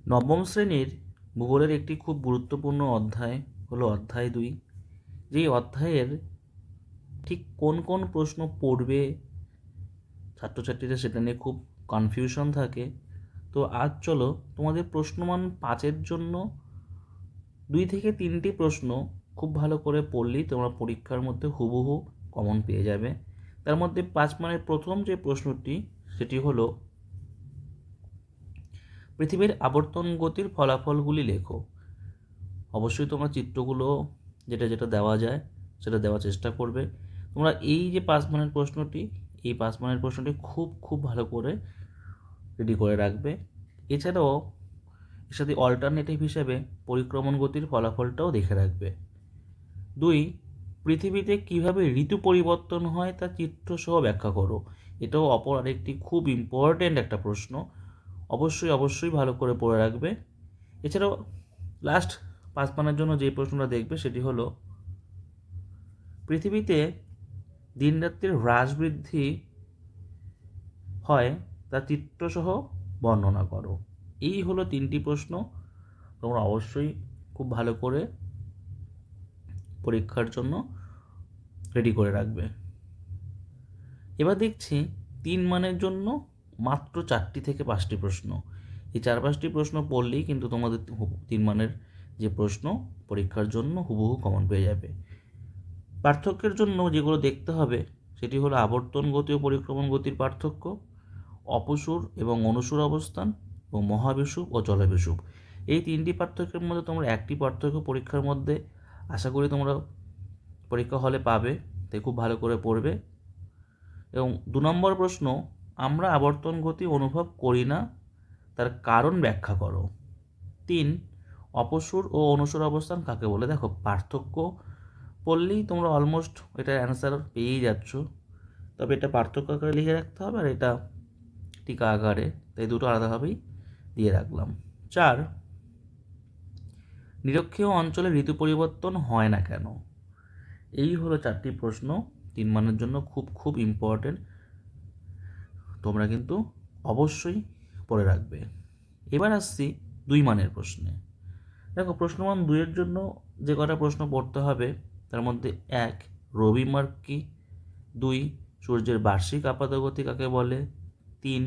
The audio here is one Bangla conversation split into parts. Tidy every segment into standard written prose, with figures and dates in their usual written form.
নবম শ্রেণীর ভূগোলের একটি খুব গুরুত্বপূর্ণ অধ্যায় হলো অধ্যায় 2, যেই অধ্যায়ের ঠিক কোন কোন প্রশ্ন পড়বে ছাত্রছাত্রীরা সেটা নিয়ে খুব কনফিউশন থাকে। তো আজ চলো তোমাদের প্রশ্নমান 5-এর জন্য 2 থেকে 3টি প্রশ্ন খুব ভালো করে পড়লেই তোমরা পরীক্ষার মধ্যে হুবহু কমন পেয়ে যাবে। তার মধ্যে 5 মানের প্রথম যে প্রশ্নটি সেটি হলো পৃথিবীর আবর্তন গতির ফলাফলগুলি লেখো। অবশ্যই তোমরা চিত্রগুলো যেটা যেটা দেওয়া যায় সেটা দেওয়ার চেষ্টা করবে। তোমরা এই যে 5 মানের প্রশ্নটি, এই 5 মানের প্রশ্নটি খুব খুব ভালো করে রেডি করে রাখবে। এছাড়াও এর সাথে অল্টারনেটিভ হিসেবে পরিক্রমণ গতির ফলাফলটাও দেখে রাখবে। 2, পৃথিবীতে কিভাবে ঋতু পরিবর্তন হয় তা চিত্রসহ ব্যাখ্যা করো। এটাও অপর আরেকটি খুব ইম্পর্ট্যান্ট একটা প্রশ্ন, অবশ্যই অবশ্যই ভালো করে পড়ে রাখবে। এছাড়াও লাস্ট 5 মানের জন্য যে প্রশ্নটা দেখবে সেটি হলো পৃথিবীতে দিনরাত্রির হ্রাস বৃদ্ধি হয় তা চিত্রসহ বর্ণনা করো। এই হলো 3টি প্রশ্ন, তোমরা অবশ্যই খুব ভালো করে পরীক্ষার জন্য রেডি করে রাখবে। এবার দেখছি 3 মানের জন্য মাত্র 4টি থেকে 5টি প্রশ্ন। এই 4-5টি প্রশ্ন পড়লেই কিন্তু তোমাদের 3 মানের যে প্রশ্ন পরীক্ষার জন্য হুবহু কমন পেয়ে যাবে। পার্থক্যের জন্য যেগুলো দেখতে হবে সেটি হলো আবর্তন গতি ও পরিক্রমণ গতির পার্থক্য, অপসূর এবং অনুসূর অবস্থান এবং মহাবিষুব ও জলবিষুব। এই 3টি পার্থক্যের মধ্যে তোমরা একটি পার্থক্য পরীক্ষার মধ্যে আশা করি তোমরা পরীক্ষা হলে পাবে, তাই খুব ভালো করে পড়বে। এবং 2 নম্বর প্রশ্ন, আমরা আবর্তন গতি অনুভব করি না, তার কারণ ব্যাখ্যা করো। 3, অপসূর ও অনুসূর অবস্থান কাকে বলে। দেখো পার্থক্য পড়লেই তোমরা অলমোস্ট এটার অ্যান্সার পেয়েই যাচ্ছ, তবে এটা পার্থক্য আকারে লিখে রাখতে হবে আর এটা টিকা আকারে, তাই দুটো আলাদাভাবেই দিয়ে রাখলাম। 4, নিরক্ষীয় অঞ্চলে ঋতু পরিবর্তন হয় না কেন। এই হলো 4টি প্রশ্ন 3 মানের জন্য খুব খুব ইম্পর্টেন্ট, তোমরা কিন্তু অবশ্যই পড়ে রাখবে। এবার আসছি 2 মানের প্রশ্নে। দেখো প্রশ্নমান 2-এর জন্য যে কটা প্রশ্ন পড়তে হবে তার মধ্যে 1, রবি মার্ক কি। 2, সূর্যের বার্ষিক আপাতগতি কাকে বলে। 3,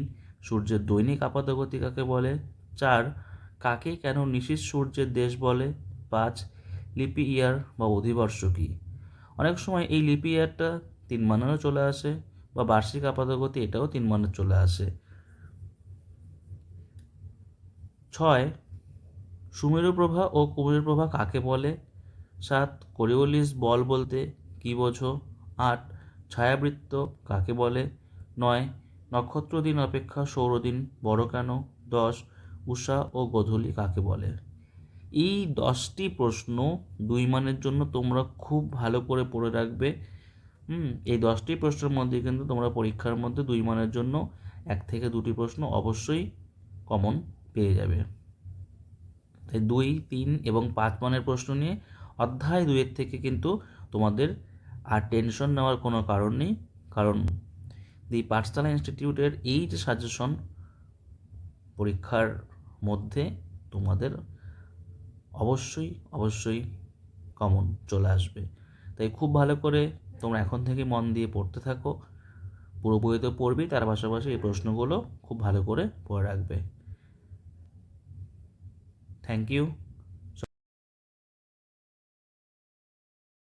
সূর্যের দৈনিক আপাতগতি কাকে বলে। 4, কাকে কেন নিশীথ সূর্যের দেশ বলে। 5, লিপি ইয়ার বা অধিবর্ষ কী। অনেক সময় এই লিপি ইয়ারটা 3 মানেরও চলে আসে বা বার্ষিক আপাতগতি এটাও 3 মানের চলে আসে। 6, সুমেরু প্রভা ও কুমেরু প্রভা কাকে বলে। 7, কোরিওলিস বল বলতে কী বোঝো। 8, ছায়াবৃত্ত কাকে বলে। 9, নক্ষত্র দিন অপেক্ষা সৌরদিন বড় কেন। 10, উষা ও গোধূলি কাকে বলে। এই 10টি প্রশ্ন 2 মানের জন্য তোমরা খুব ভালো করে পড়ে রাখবে। এই 10টি প্রশ্নের মধ্যে কিন্তু তোমরা পরীক্ষার মধ্যে 2 মানের জন্য 1 থেকে 2টি প্রশ্ন অবশ্যই কমন পেয়ে যাবে। তাই 2, 3 এবং 5 মানের প্রশ্ন নিয়ে অধ্যায় 2-এর থেকে কিন্তু তোমাদের আর টেনশন নেওয়ার কোনো কারণ নেই, কারণ দি পাঠশালা ইনস্টিটিউটের এই যে সাজেশন পরীক্ষার মধ্যে তোমাদের অবশ্যই অবশ্যই কমন চলে আসবে। তাই খুব ভালো করে তোমরা এখন থেকে মন দিয়ে পড়তে থাকো। পুরো বইয়ে তো পড়বেই, তার পাশাপাশি এই প্রশ্নগুলো খুব ভালো করে পড়ে রাখবে। Thank you.